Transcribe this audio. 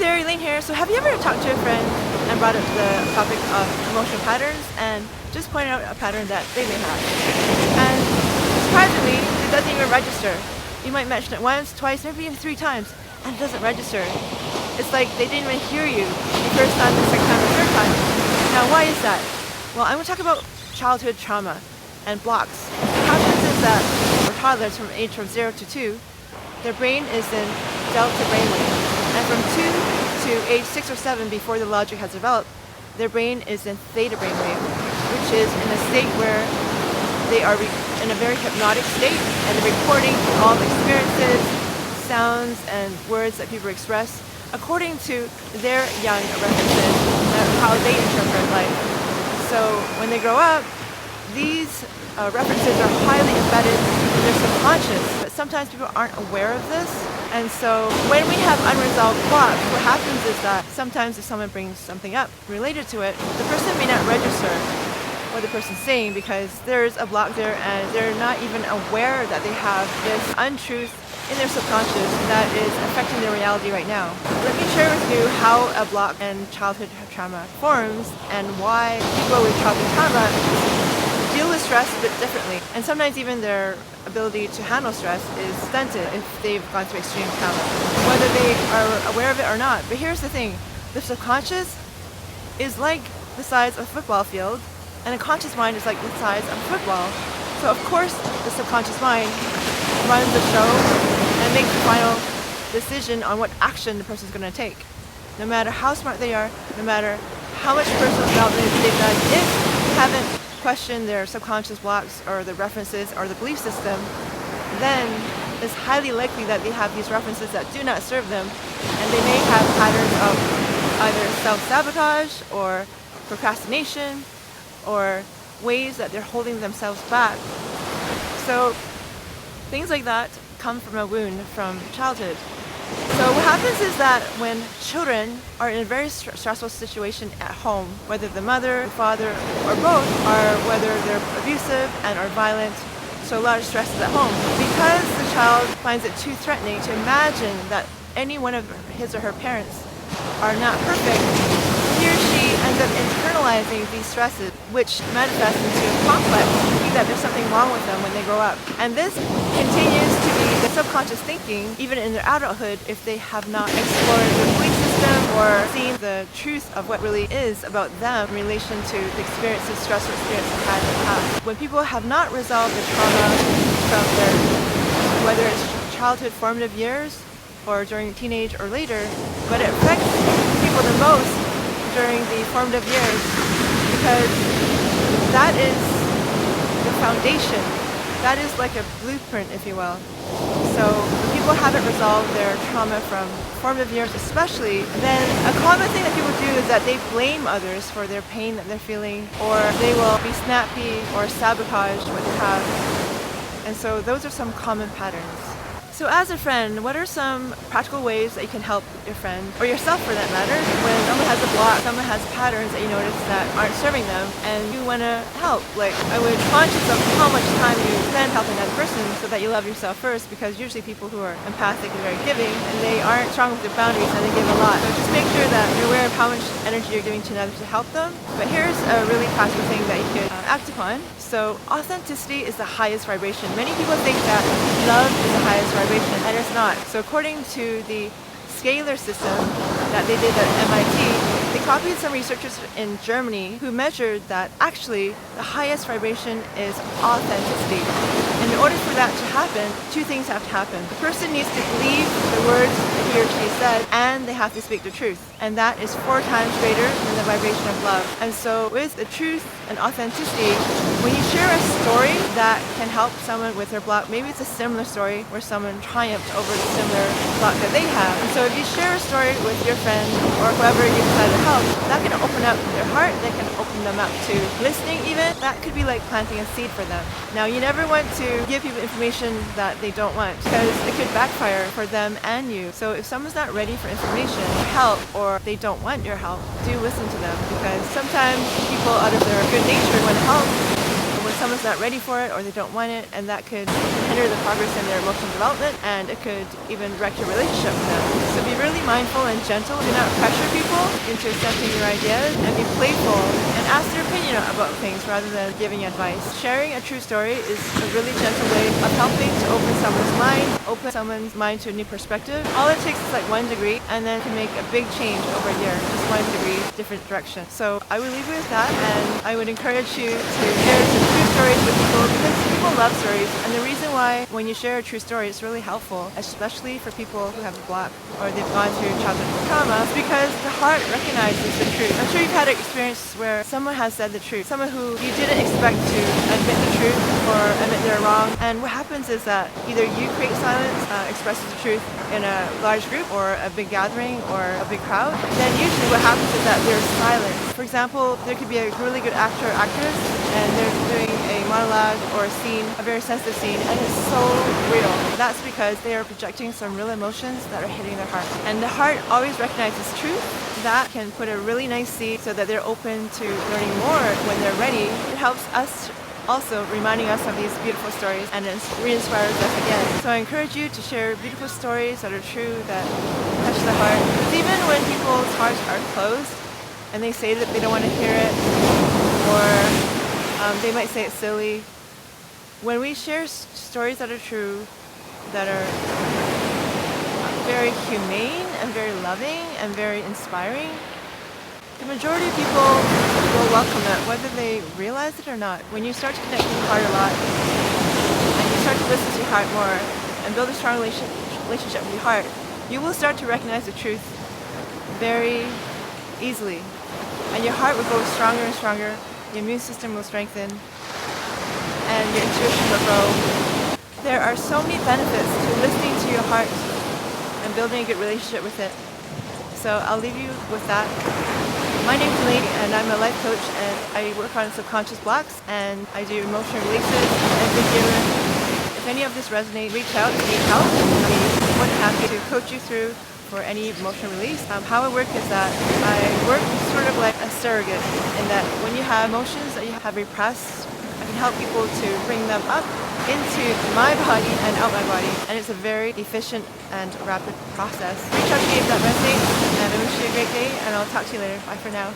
there, Elaine here. So have you ever talked to a friend and brought up the topic of emotional patterns and just pointed out a pattern that they may have? And surprisingly, it doesn't even register. You might mention it once, twice, maybe even 3 times, and it doesn't register. It's like they didn't even hear you the first time, the second time, the third time. Now, why is that? Well, I'm going to talk about childhood trauma and blocks. What happens is that for toddlers from age from 0 to 2, their brain is in delta brainwave. And from 2 to age 6 or 7, before the logic has developed, their brain is in theta brainwave, which is in a state where they are in a very hypnotic state, and they're recording all the experiences, sounds, and words that people express according to their young references and how they interpret life. So when they grow up, these references are highly embedded in their subconscious, but sometimes people aren't aware of this. And so when we have unresolved blocks, what happens is that sometimes if someone brings something up related to it, the person may not register what the person's saying because there's a block there and they're not even aware that they have this untruth in their subconscious that is affecting their reality right now. Let me share with you how a block and childhood trauma forms and why people with childhood trauma deal with stress a bit differently. And sometimes even their ability to handle stress is stunted if they've gone through extreme trauma, whether they are aware of it or not. But here's the thing, the subconscious is like the size of a football field, and a conscious mind is like the size of football. So of course the subconscious mind runs the show and makes the final decision on what action the person's going to take. No matter how smart they are, no matter how much personal development they've done, if they haven't questioned their subconscious blocks or the references or the belief system, then it's highly likely that they have these references that do not serve them, and they may have patterns of either self-sabotage or procrastination or ways that they're holding themselves back. So things like that come from a wound from childhood. So what happens is that when children are in a very stressful situation at home, whether the mother, the father, or both, or whether they're abusive and are violent, so a lot of stress is at home, because the child finds it too threatening to imagine that any one of his or her parents are not perfect, he or she ends up internalizing these stresses, which manifest into a complex, thinking that there's something wrong with them when they grow up. And this continues to be the subconscious thinking, even in their adulthood, if they have not explored their belief system or seen the truth of what really is about them in relation to the experiences, stressful experiences they've had in the past. When people have not resolved the trauma from their, whether it's childhood formative years or during teenage or later, but it affects people the most during the formative years, because that is the foundation. That is like a blueprint, if you will. So when people haven't resolved their trauma from formative years especially, then a common thing that people do is that they blame others for their pain that they're feeling, or they will be snappy or sabotage what they have. And so those are some common patterns. So as a friend, what are some practical ways that you can help your friend, or yourself for that matter, when someone has a block, someone has patterns that you notice that aren't serving them, and you want to help? Like, I would be conscious of how much time you spend helping another person so that you love yourself first, because usually people who are empathic and very giving, and they aren't strong with their boundaries and they give a lot. So just make sure that you're aware of how much energy you're giving to another to help them. But here's a really practical thing that you could act upon. So authenticity is the highest vibration. Many people think that love is the highest vibration, and it's not. So according to the scalar system that they did at MIT, they copied some researchers in Germany who measured that actually the highest vibration is authenticity. And in order for that to happen, 2 things have to happen. The person needs to believe the words that he or she said, and they have to speak the truth. And that is 4 times greater than the vibration of love. And so with the truth and authenticity, when you share a story that can help someone with their block, maybe it's a similar story where someone triumphed over the similar block that they have. And so if you share a story with your friend or whoever you decide to help, that can open up their heart, that can open them up to listening even. That could be like planting a seed for them. Now, you never want to give people information that they don't want, because it could backfire for them and you. So if someone's not ready for information or help, or they don't want your help, do listen to them, because sometimes people out of their good nature want to help. When someone's not ready for it or they don't want it, and that could hinder the progress in their emotional development, and it could even wreck your relationship with them. So be really mindful and gentle. Do not pressure people into accepting your ideas, and be playful and ask their opinion about things rather than giving advice. Sharing a true story is a really gentle way of helping to open someone's mind to a new perspective. All it takes is like 1 degree, and then can make a big change over here, just 1 degree different direction. So I would leave you with that, and I would encourage you to share some true stories with people, because people love stories. And the reason why when you share a true story it's really helpful, especially for people who have a block or they've gone through childhood trauma, is because the heart recognizes the truth. I'm sure you've had an experience where someone has said the truth, someone who you didn't expect to admit the truth or admit they're wrong. And what happens is that either you create silence, expresses the truth in a large group or a big gathering or a big crowd, then usually what happens is that there's silence. For example, there could be a really good actor or actress, and they're doing a monologue or a scene, a very sensitive scene, and it's so real. That's because they are projecting some real emotions that are hitting their heart. And the heart always recognizes truth. That can put a really nice seed so that they're open to learning more when they're ready. It helps us also reminding us of these beautiful stories, and it re-inspires us again. So I encourage you to share beautiful stories that are true, that touch the heart. Because even when people's hearts are closed and they say that they don't want to hear it, or they might say it's silly, when we share stories that are true, that are very humane and very loving and very inspiring, the majority of people will welcome that, whether they realize it or not. When you start to connect with your heart a lot, and you start to listen to your heart more, and build a strong relationship with your heart, you will start to recognize the truth very easily. And your heart will go stronger and stronger, your immune system will strengthen, and your intuition will grow. There are so many benefits to listening to your heart and building a good relationship with it. So I'll leave you with that. My name's Elaine, and I'm a life coach, and I work on subconscious blocks, and I do emotional releases. If any of this resonates, reach out if you need help. I'll be more than happy to coach you through for any emotional release. How I work is that I work sort of like a surrogate, in that when you have emotions that you have repressed, I can help people to bring them up into my body and out my body, and it's a very efficient and rapid process. Reach out to me if that resonates, and I wish you a great day, and I'll talk to you later. Bye for now.